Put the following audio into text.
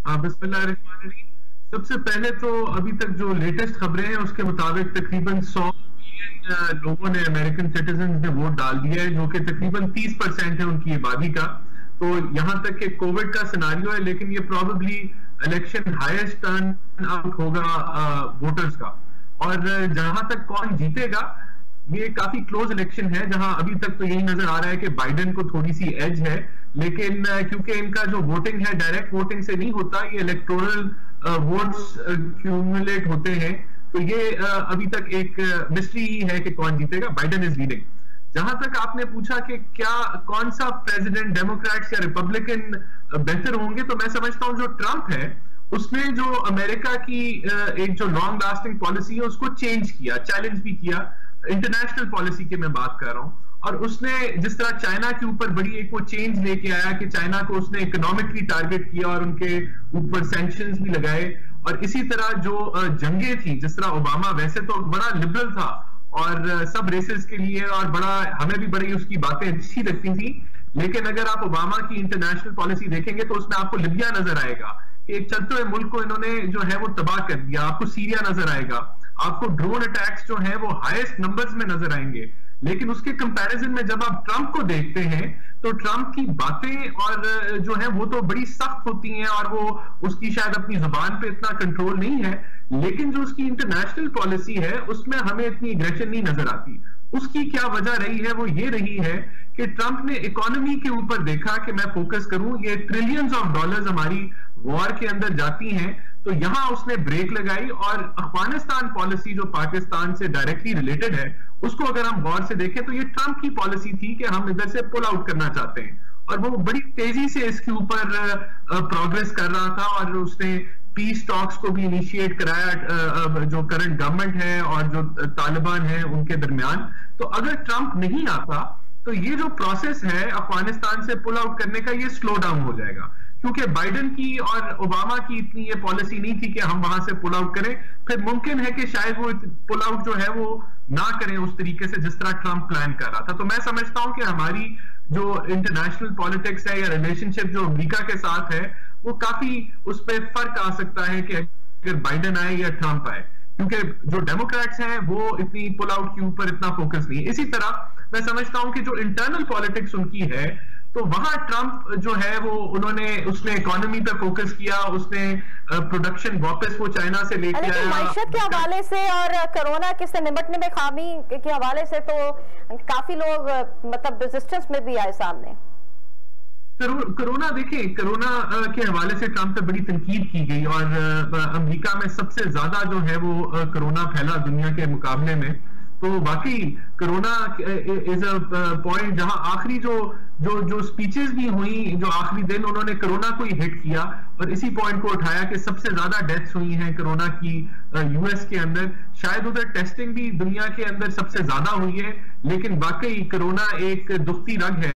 हाँ, बिस्मिल्लाहिर्रहमानिर्रहीम। सबसे पहले तो अभी तक जो लेटेस्ट खबरें हैं उसके मुताबिक तकरीबन 100 मिलियन लोगों ने, अमेरिकन सिटीजन ने वोट डाल दिया है, जो कि तकरीबन 30% है उनकी आबादी का। तो यहाँ तक कि कोविड का सिनारियो है, लेकिन ये probably election highest turn out होगा वोटर्स का। और जहां तक कौन जीतेगा, ये काफी क्लोज इलेक्शन है, जहां अभी तक तो यही नजर आ रहा है कि बाइडेन को थोड़ी सी एज है। लेकिन क्योंकि इनका जो वोटिंग है डायरेक्ट वोटिंग से नहीं होता, ये इलेक्टोरल वोट्स क्यूमुलेट होते हैं, तो ये अभी तक एक मिस्ट्री ही है कि कौन जीतेगा। Biden is leading. जहां तक आपने पूछा कि क्या कौन सा प्रेसिडेंट डेमोक्रेट्स या रिपब्लिकन बेहतर होंगे, तो मैं समझता हूं जो ट्रंप है उसने जो अमेरिका की एक जो लॉन्ग लास्टिंग पॉलिसी है उसको चेंज किया, चैलेंज भी किया। इंटरनेशनल पॉलिसी की मैं बात कर रहा हूं। और उसने जिस तरह चाइना के ऊपर बड़ी एक वो चेंज लेके आया कि चाइना को उसने इकोनॉमिकली टारगेट किया और उनके ऊपर सैंक्शंस भी लगाए। और इसी तरह जो जंगें थी, जिस तरह ओबामा वैसे तो बड़ा लिबरल था और सब रेसेस के लिए, और बड़ा हमें भी बड़ी उसकी बातें अच्छी लगती थी, लेकिन अगर आप ओबामा की इंटरनेशनल पॉलिसी देखेंगे तो उसमें आपको लिबिया नजर आएगा कि एक चलते हुए मुल्क को इन्होंने जो है वो तबाह कर दिया। आपको सीरिया नजर आएगा, आपको ड्रोन अटैक्स जो है वो हाईएस्ट नंबर्स में नजर आएंगे। लेकिन उसके कंपैरिजन में जब आप ट्रंप को देखते हैं तो ट्रंप की बातें और जो है वो तो बड़ी सख्त होती हैं, और वो उसकी शायद अपनी जुबान पे इतना कंट्रोल नहीं है, लेकिन जो उसकी इंटरनेशनल पॉलिसी है उसमें हमें इतनी एग्रेशन नहीं नजर आती। उसकी क्या वजह रही है? वो ये रही है कि ट्रंप ने इकोनॉमी के ऊपर देखा कि मैं फोकस करूं, ये ट्रिलियंस ऑफ डॉलर्स हमारी वॉर के अंदर जाती हैं, तो यहां उसने ब्रेक लगाई। और अफगानिस्तान पॉलिसी जो पाकिस्तान से डायरेक्टली रिलेटेड है, उसको अगर हम गौर से देखें तो ये ट्रंप की पॉलिसी थी कि हम इधर से पुल आउट करना चाहते हैं, और वो बड़ी तेजी से इसके ऊपर प्रोग्रेस कर रहा था। और उसने पीस टॉक्स को भी इनिशिएट कराया जो करंट गवर्नमेंट है और जो तालिबान है उनके दरमियान। तो अगर ट्रंप नहीं आता तो ये जो प्रोसेस है अफगानिस्तान से पुल आउट करने का, ये स्लो डाउन हो जाएगा, क्योंकि बाइडेन की और ओबामा की इतनी ये पॉलिसी नहीं थी कि हम वहां से पुल आउट करें। फिर मुमकिन है कि शायद वो पुल आउट जो है वो ना करें उस तरीके से जिस तरह ट्रंप प्लान कर रहा था। तो मैं समझता हूं कि हमारी जो इंटरनेशनल पॉलिटिक्स है या रिलेशनशिप जो अमेरिका के साथ है, वो काफी उस पर फर्क आ सकता है कि अगर बाइडेन आए या ट्रंप आए, क्योंकि जो डेमोक्रेट्स हैं वो इतनी पुल आउट के ऊपर इतना फोकस नहीं है। इसी तरह मैं समझता हूं कि जो इंटरनल पॉलिटिक्स उनकी है, तो वहां ट्रंप जो है वो उसने इकोनॉमी पे फोकस किया, उसने प्रोडक्शन वापस वो चाइना से लेके आया। माइशत के हवाले से और कोरोना के निपटने में खामी के हवाले से तो काफी लोग मतलब रेजिस्टेंस में भी आए सामने। कोरोना देखिए, कोरोना के हवाले से ट्रंप पे बड़ी तनकीद की गई, और अमेरिका में सबसे ज्यादा जो है वो कोरोना फैला दुनिया के मुकाबले में। तो वाकई कोरोना इज अ पॉइंट जहां आखिरी जो स्पीचेस भी हुई, जो आखिरी दिन उन्होंने कोरोना को ही हिट किया और इसी पॉइंट को उठाया कि सबसे ज्यादा डेथ्स हुई हैं कोरोना की यूएस के अंदर। शायद उधर टेस्टिंग भी दुनिया के अंदर सबसे ज्यादा हुई है, लेकिन वाकई कोरोना एक दुखती रग है।